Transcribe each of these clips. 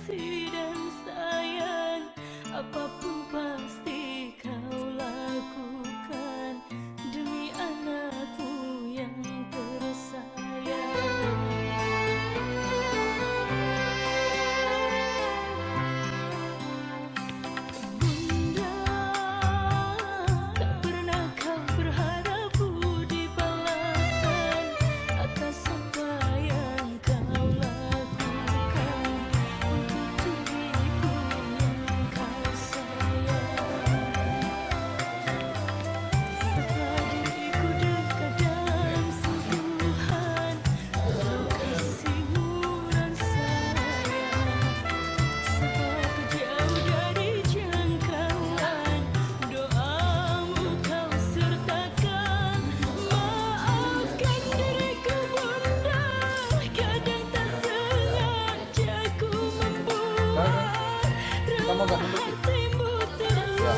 kasih dan sayang, apapun pasti kau lakukan demi anakku yang tersayang. Bunda, tak pernah kau berharap budi balasan atas apa yang kau lakukan untuk diriku yang kau sayang. Sapa diriku dekat dalam sentuhan penuh kasih-Mu dan sayang. Sapa ku jauh dari jangkauan, doamu kau sertakan. Maafkan diriku Bunda, kadang tak sengaja ku membuat relung hatimu terluka.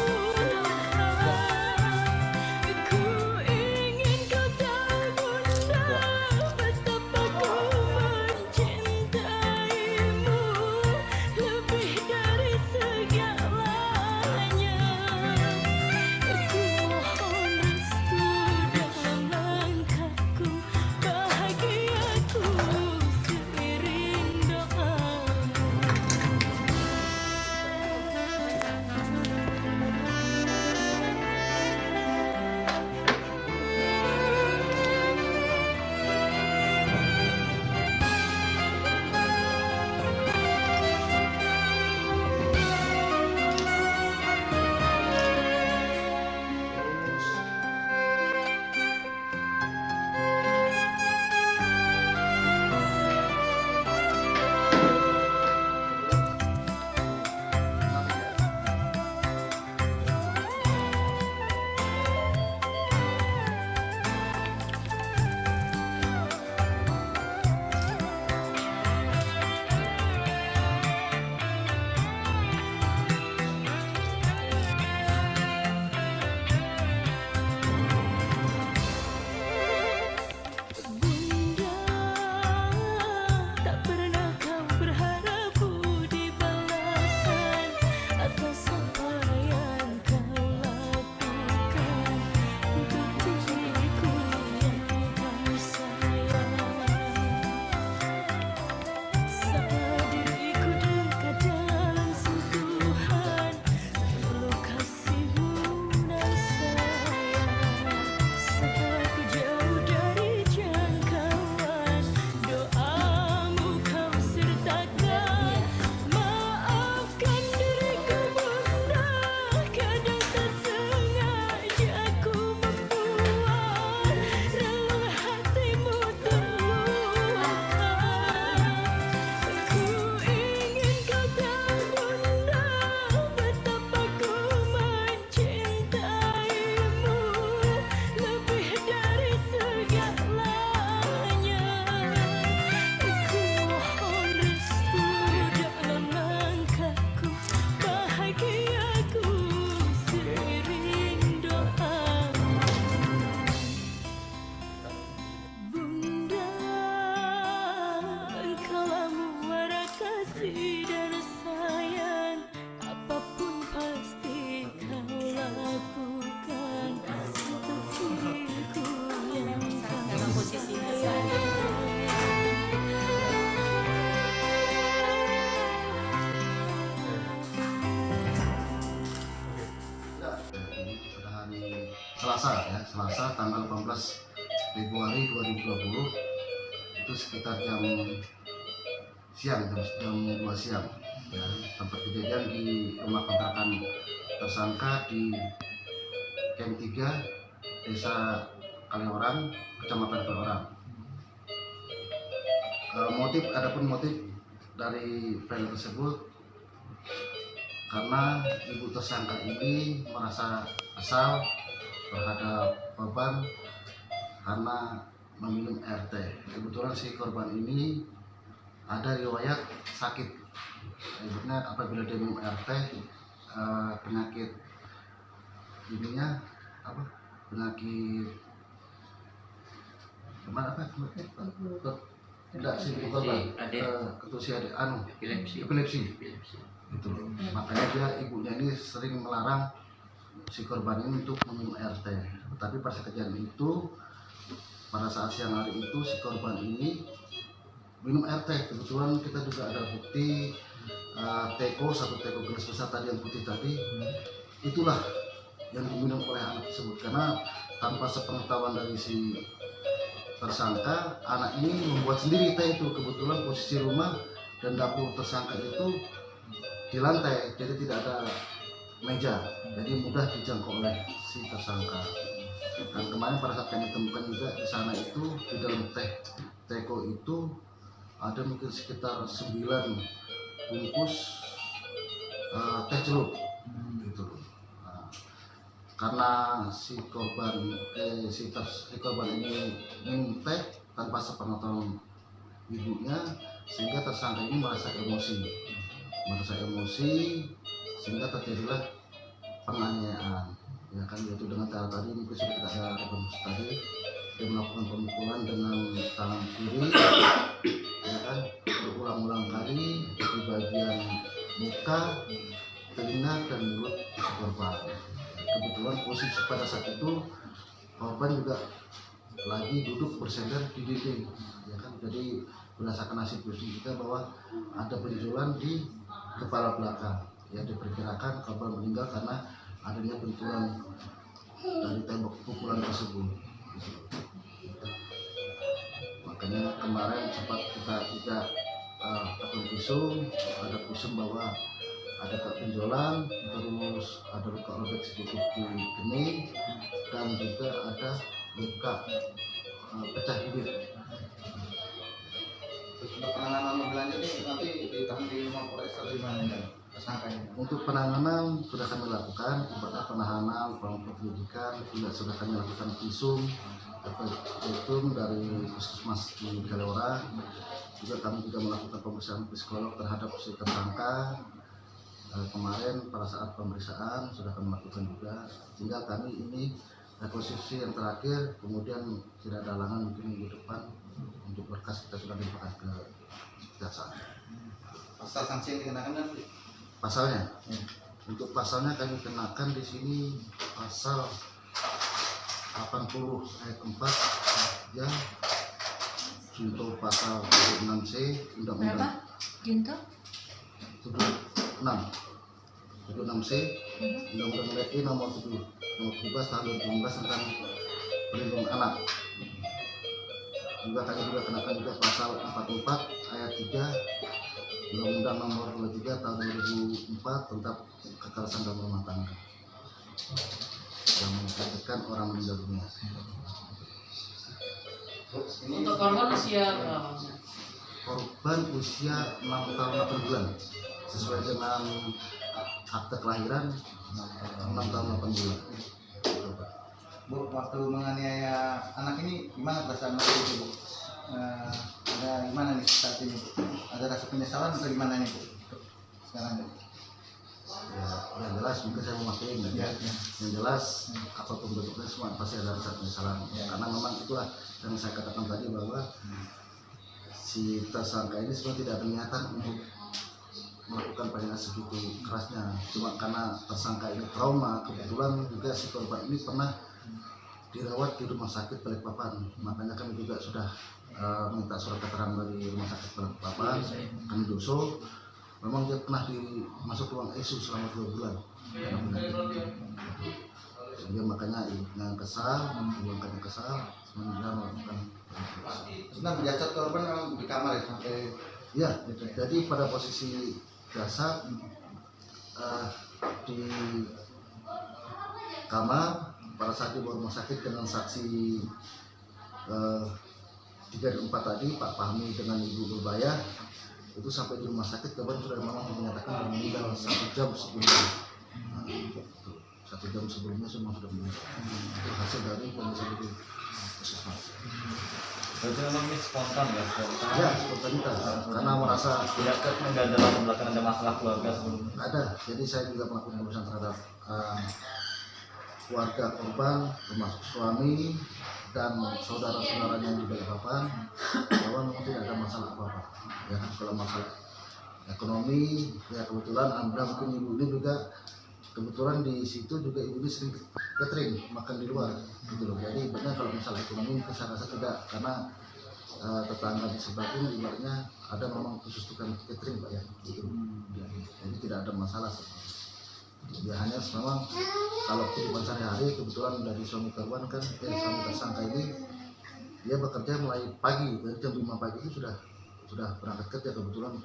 Ku ingin kau tahu Bunda, betapa ku mencintaimu lebih dari segalanya. Ku mohon restu dalam langkahku, bahagiaku seiring doamu. Bunda, tak pernah kau berharap budi balasan atas apa yang kau lakukan untuk diriku yang kau sayang. Sapa diriku dekat dalam sentuhan penuh kasih-Mu dan sayang. Sapa ku jauh dari jangkauan, doamu kau sertakan. Maafkan diriku Bunda, kadang tak sengaja ku membuat relung hatimu terluka. Ku ingin kau tahu Bunda, betapa ku mencintaimu lebih dari segalanya. Ku mohon restu dalam langkahku, bahagiaku seiring doamu. Bunda, Engkaulah muara kasih dan sayang, apapun pasti kau lakukan untuk diriku yang kau sayang. Pada hari Selasa tanggal 18 Februari 2020 itu sekitar jam 2 siang ya, tempat kejadian di rumah kontrakan tersangka di Camp 3 Desa Kaliorang, Kecamatan Kaliorang. Adapun motif dari file tersebut karena ibu tersangka ini merasa kesal terhadap korban karena meminum air teh. Kebetulan si korban ini ada riwayat sakit. Ibunya apabila dia minum air teh, penyakit ininya apa? Penyakit tidak si korban ketusi adik epilepsi itu loh. Makanya dia ibunya ini sering melarang si korban ini untuk meminum RT. Tapi pada kejadian itu, pada saat siang hari itu si korban ini minum RT. Kebetulan kita juga ada bukti satu teko gelas besar tadi yang putih tadi, itulah yang diminum oleh anak tersebut. Karena tanpa sepengetahuan dari si tersangka, anak ini membuat sendiri teh itu. Kebetulan posisi rumah dan dapur tersangka itu di lantai, jadi tidak ada meja, jadi mudah dijangkau oleh si tersangka. Dan kemarin pada saat kami temukan juga di sana itu, di dalam teko itu ada mungkin sekitar 9 bungkus teh celup gitu. Nah, karena si korban ini minum teh tanpa sepengetahuan ibunya, sehingga tersangka ini merasa emosi sehingga terjadilah penganiayaan, ya kan, yaitu dengan cara tadi mungkin sudah kita ada rekonstruksi tadi, dia melakukan pemukulan dengan tangan kiri, ya kan, berulang-ulang kali di bagian muka, telinga dan mulut si korban. Kebetulan posisi pada saat itu korban juga lagi duduk bersender di dinding, ya kan, jadi berdasarkan hasil visum kita bahwa ada benjolan di kepala belakang, ya diperkirakan korban meninggal karena adanya benturan dari tembok pukulan tersebut. Makanya kemarin sempat kita juga dapat visum, ada visum bahwa ada benjolan, terus ada luka robek sedikit di kening, dan juga ada luka pecah bibir. Terus untuk penanganan lebih lanjut ini nanti ditahan di Mapolres atau di mana ya tersangkanya? Untuk penanganan sudah kami lakukan, ibaratnya penahanan, penyelidikan, juga sudah kami lakukan visum dari puskesmas di Galora. Juga kami juga melakukan pemeriksaan psikolog terhadap si tersangka. Kemarin pada saat pemeriksaan sudah kami lakukan juga. Tinggal kami ini rekonstruksi yang terakhir, kemudian tidak ada halangan mungkin minggu depan untuk berkas kita sudah dilimpahkan ke kejaksaan. Pasal sanksi yang dikenakan kan? Pasalnya, untuk pasalnya kami kenakan di sini pasal 80 ayat 4 yang junto pasal 76C Undang-Undang. Junto? 76C Undang-Undang RI nomor 17 tahun 2015 tentang perlindungan anak. Juga kami juga kenakan juga pasal 44 ayat 3 Undang-Undang nomor 23 tahun 2004 tentang kekerasan dalam rumah tangga yang mengakibatkan orang meninggal dunia. Untuk korban usia berapa? Korban usia 6 tahun 8 bulan sesuai dengan akte kelahiran 6 tahun 8 bulan. Bu, waktu menganiaya anak ini gimana perasaan waktu itu, Bu? Ada gimana nih saat ini? Ada rasa penyesalan atau gimana nih, Bu? Sekarang ya. Ya, yang jelas mungkin saya memaklumi ya. Yang jelas apapun bentuknya semua pasti ada rasa penyesalan. Karena memang itulah yang saya katakan tadi bahwa si tersangka ini sebenarnya tidak ada niatan untuk melakukan pidana segitu kerasnya. Cuma karena tersangka ini trauma, kebetulan juga si korban ini pernah dirawat di rumah sakit Balikpapan. Makanya kami juga sudah minta surat keterangan dari rumah sakit Balikpapan, kami doso. Memang dia pernah masuk ruang ICU selama 2 bulan karena penyakit. Sehingga makanya ibunya kesal, keluarganya kesal, semuanya melakukan. Nah, jasad korban memang di kamar ya sampai. Ya, jadi pada posisi jasad di kamar pada saat dibawa rumah sakit dengan saksi 3 dan 4 tadi, Pak Fahmi dengan Ibu Nurbaya, itu sampai di rumah sakit korban sudah memang menyatakan meninggal 1 jam sebelumnya. Nah, 1 jam sebelumnya semua sudah meninggal. Itu hasil dari pemeriksaan di puskesmas. Berarti memang ini spontan ya? Ya, spontanitas. Karena merasa Tidak mengganda latar belakang ada masalah keluarga sebelumnya. ada. Jadi saya juga melakukan pemeriksaan terhadap keluarga korban, termasuk suami, dan saudara-saudaranya di Balikpapan bahwa memang tidak ada masalah apa-apa. Ya kan, kalau masalah ekonomi ya kebetulan Anda mungkin ibu ini juga kebetulan di situ juga ibu ini sering catering makan di luar gitu loh. Jadi ibaratnya kalau masalah ekonomi mungkin saya rasa tidak, karena tetangga di sebelah pun ibaratnya ada memang khusus tukang catering Pak ya gitu. Ya, jadi tidak ada masalah sebenarnya. Ya hanya memang kalau kehidupan sehari-hari kebetulan dari suami korban kan suami tersangka ini dia bekerja mulai pagi, dari jam 5 pagi itu sudah berangkat kerja. Kebetulan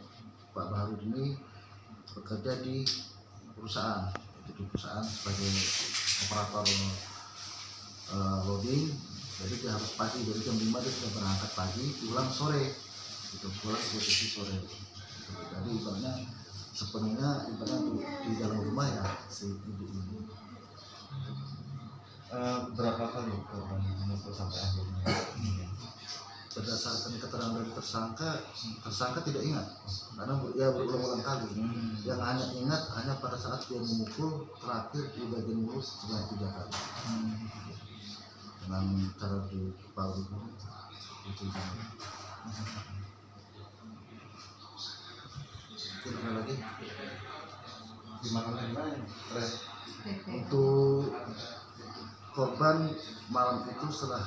Pak Baharudin ini bekerja di perusahaan sebagai operator loading. Jadi dia harus pagi, dari jam 5 dia sudah berangkat pagi, pulang sore gitu, pulang posisi sore. Jadi ibaratnya sepenuhnya di dalam rumah ya si ibu ini. Berapa kali korban mengumpul sampai akhirnya? Berdasarkan keterangan dari tersangka tidak ingat karena ya berulang-ulang kali. Yang hanya ingat hanya pada saat dia memukul terakhir di bagian mulut sebanyak 3 kali dengan cara di kepala itu. Mungkin ada lagi Gimana lagi? untuk korban malam itu setelah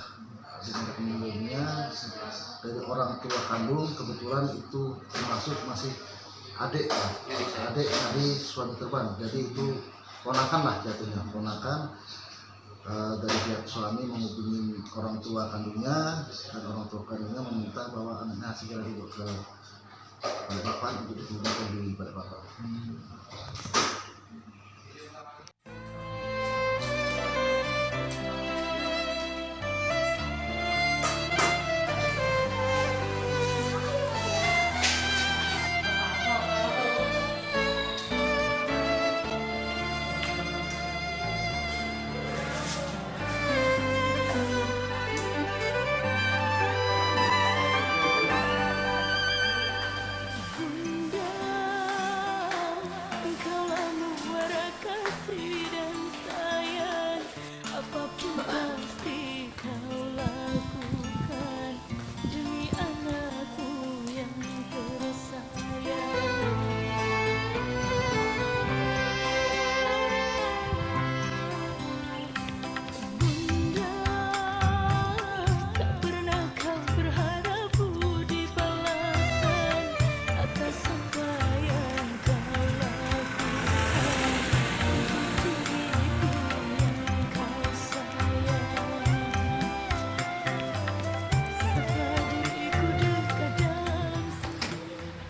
dengan meninggalnya dari orang tua kandung, kebetulan itu termasuk masih adik dari suami korban, jadi itu ponakan lah jatuhnya, ponakan. Dari pihak suami menghubungi orang tua kandungnya dan orang tua kandungnya meminta bahwa anaknya segera dibawa ke Balikpapan untuk dikuburkan di